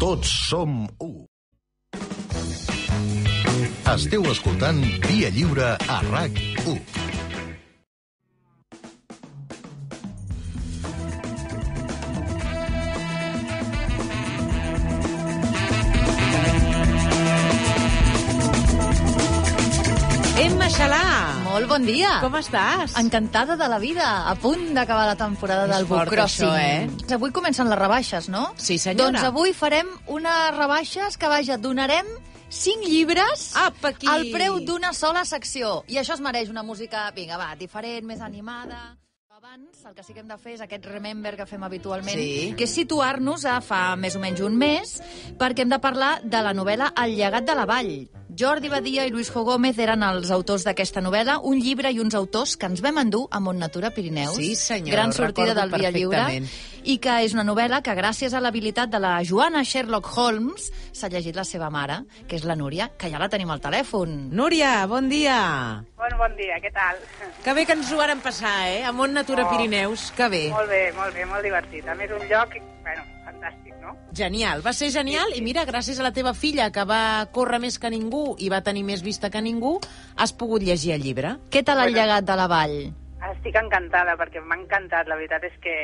Tots som u. Esteu escoltant Via Lliure a RAC1. Emma Xalà! Molt bon dia! Com estàs? Encantada de la vida, a punt d'acabar la temporada del Book Crossing. Avui comencen les rebaixes, no? Sí, senyora. Doncs avui farem unes rebaixes que, vaja, donarem 5 llibres al preu d'una sola secció. I això es mereix una música, vinga, va, diferent, més animada. Abans, el que sí que hem de fer és aquest remember que fem habitualment, que és situar-nos a fa més o menys un mes, perquè hem de parlar de la novel·la El llegat de la vall. Jordi Badia i Luis Jo Gómez eren els autors d'aquesta novel·la, un llibre i uns autors que ens vam endur a Montnatura Pirineus. Sí, senyor, gran sortida del Via Lliure, i que és una novel·la que, gràcies a l'habilitat de la Joana Sherlock Holmes, s'ha llegit la seva mare, que és la Núria, que ja la tenim al telèfon. Núria, bon dia! Bon dia, què tal? Que bé que ens ho vàrem passar, a Montnatura Pirineus, que bé. Molt bé, molt divertit. A més, un lloc, fantàstic, no? Genial, va ser genial, i mira, gràcies a la teva filla, que va córrer més que ningú i va tenir més vista que ningú, has pogut llegir el llibre. Què tal el llegat de la vall? Estic encantada, perquè m'ha encantat. La veritat és que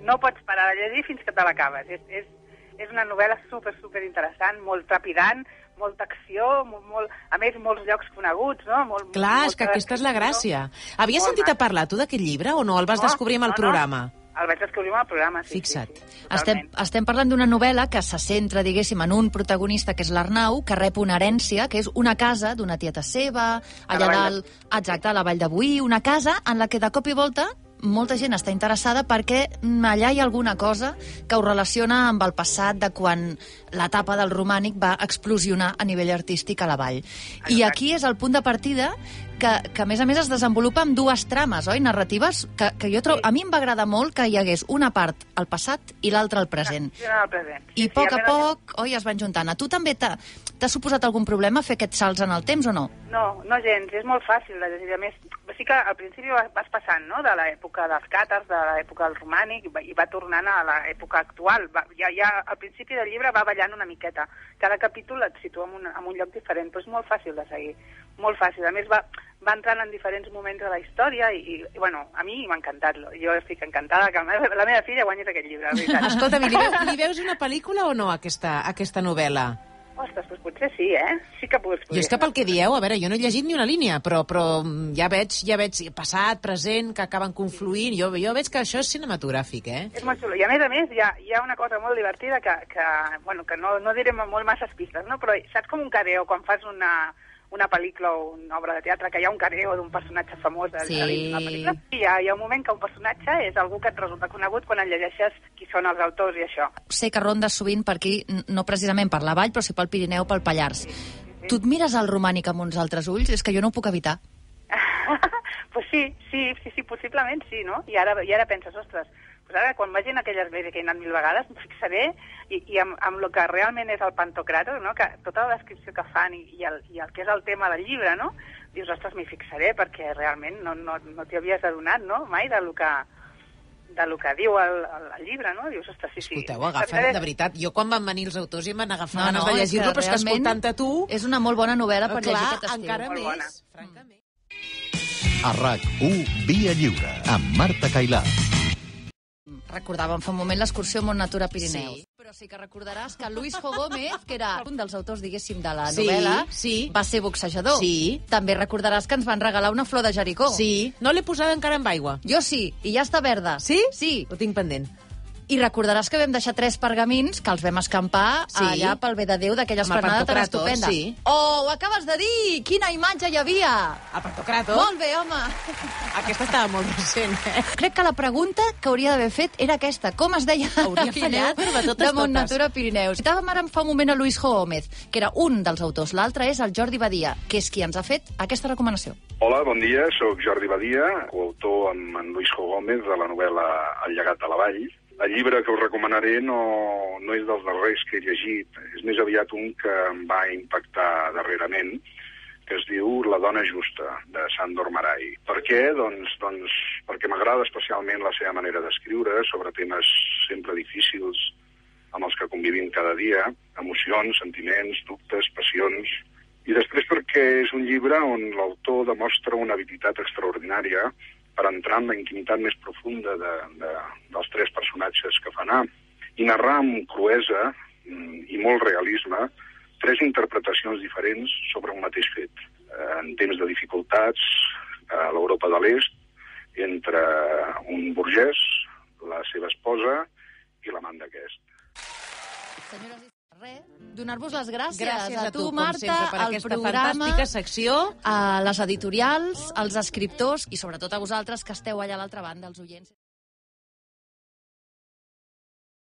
no pots parar de llegir fins que te l'acabes. És una novel·la super interessant, molt trepidant, molta acció, a més, molts llocs coneguts, no? Clar, és que aquesta és la gràcia. Havies sentit a parlar, tu, d'aquest llibre, o no? El vas descobrir amb el programa? El vaig descobrir amb el programa, sí. Fixa't. Sí, estem parlant d'una novel·la que se centra, diguéssim, en un protagonista, que és l'Arnau, que rep una herència, que és una casa d'una tieta seva, allà dalt, exacte, a la Vall de Boí, una casa en la que de cop i volta molta gent està interessada perquè allà hi ha alguna cosa que ho relaciona amb el passat de quan l'etapa del romànic va explosionar a nivell artístic a la vall. I aquí és el punt de partida que a més es desenvolupa amb dues trames, oi, narratives, que jo trobo... A mi em va agradar molt que hi hagués una part al passat i l'altra al present. I a poc a poc, oi, es van juntant. A tu també t'ha suposat algun problema fer aquests salts en el temps o no? No gens, és molt fàcil de llegir. A més, sí que al principi vas passant, no?, de l'època dels càtars, de l'època del romànic, i va tornant a l'època actual. Ja al principi del llibre va ballant una miqueta. Cada capítol et situa en un lloc diferent, però és molt fàcil de seguir, molt fàcil. A més, va entrant en diferents moments de la història i bueno, a mi m'ha encantat. Jo estic encantada que la meva filla guanyés aquest llibre, la veritat. Escolta'm, li veus una pel·lícula o no, aquesta novel·la? Ostres, doncs potser sí, Sí que podria. Jo és que pel que dieu, a veure, jo no he llegit ni una línia, però ja veig passat, present, que acaben confluint. Jo veig que això és cinematogràfic, És molt xulo. I a més, hi ha una cosa molt divertida que no diré molt masses pistes, no? Però saps com un careo quan fas una pel·lícula o una obra de teatre, que hi ha un careo d'un personatge famós de la pel·lícula? I hi ha un moment que un personatge és algú que et resulta conegut quan el llegeixes qui són els autors i això. Sé que rondes sovint per aquí, no precisament per la Vall, però sí pel Pirineu, pel Pallars. Sí. Tu et mires el romànic amb uns altres ulls? És que jo no ho puc evitar. Pues sí, possiblement sí, no? I ara penses, ostres, ara, quan vagin aquelles veus que he anat 1000 vegades, em fixaré i amb el que realment és el Pantocrator, no?, que tota la descripció que fan i el que és el tema del llibre, no?, dius, ostres, m'hi fixaré, perquè realment no t'hi havies adonat, no?, mai de lo que diu el llibre, no? Dius, ostres, sí. Escolteu, agafa't, de veritat, jo quan van venir els autors i em van agafar ganes de llegir-lo, però és que escoltant-te tu... És una molt bona novel·la per llegir aquest estiu. Encara més, francament. A RAC1, Via Lliure, amb Marta Cailà. Recordàvem fa un moment l'excursió Montnatura Pirineus. Sí. Però sí que recordaràs que Luis Jo Gómez, que era un dels autors, diguéssim, de la novel·la, va ser boxejador. Sí. També recordaràs que ens van regalar una flor de Jericó. Sí. No l'he posada encara amb aigua. Jo sí, i ja està verda. Sí? Sí. Ho tinc pendent. I recordaràs que vam deixar 3 pergamins que els vam escampar allà pel bé de Déu d'aquella esplanada tan estupenda. Sí. Oh, ho acabes de dir! Quina imatge hi havia! El Pantocrator? Molt bé, home! Aquesta estava molt recent, Crec que la pregunta que hauria d'haver fet era aquesta. Com es deia hauria fallat de Montnatura Pirineus? Citàvem ara fa un moment a Luis Jo Gómez, que era un dels autors. L'altre és el Jordi Badia, que és qui ens ha fet aquesta recomanació. Hola, bon dia, sóc Jordi Badia, coautor amb en Luis Jo Gómez de la novel·la El llegat de la vall. El llibre que us recomanaré no és dels darrers que he llegit, és més aviat un que em va impactar darrerament, que es diu La dona justa, de Sándor Márai. Per què? Doncs perquè m'agrada especialment la seva manera d'escriure sobre temes sempre difícils amb els que convivim cada dia, emocions, sentiments, dubtes, passions. I després perquè és un llibre on l'autor demostra una habilitat extraordinària per entrar en la intimitat més profunda dels tres personatges que fa anar i narrar amb cruesa i molt realisme tres interpretacions diferents sobre un mateix fet. En temps de dificultats, a l'Europa de l'Est, entre un burgès, la seva esposa i l'amant d'aquest. Senyores i res, donar-vos les gràcies. Gràcies a tu, Marta, com sempre, per al aquesta programa, fantàstica secció. a les editorials, als escriptors i sobretot a vosaltres que esteu allà a l'altra banda, els oients.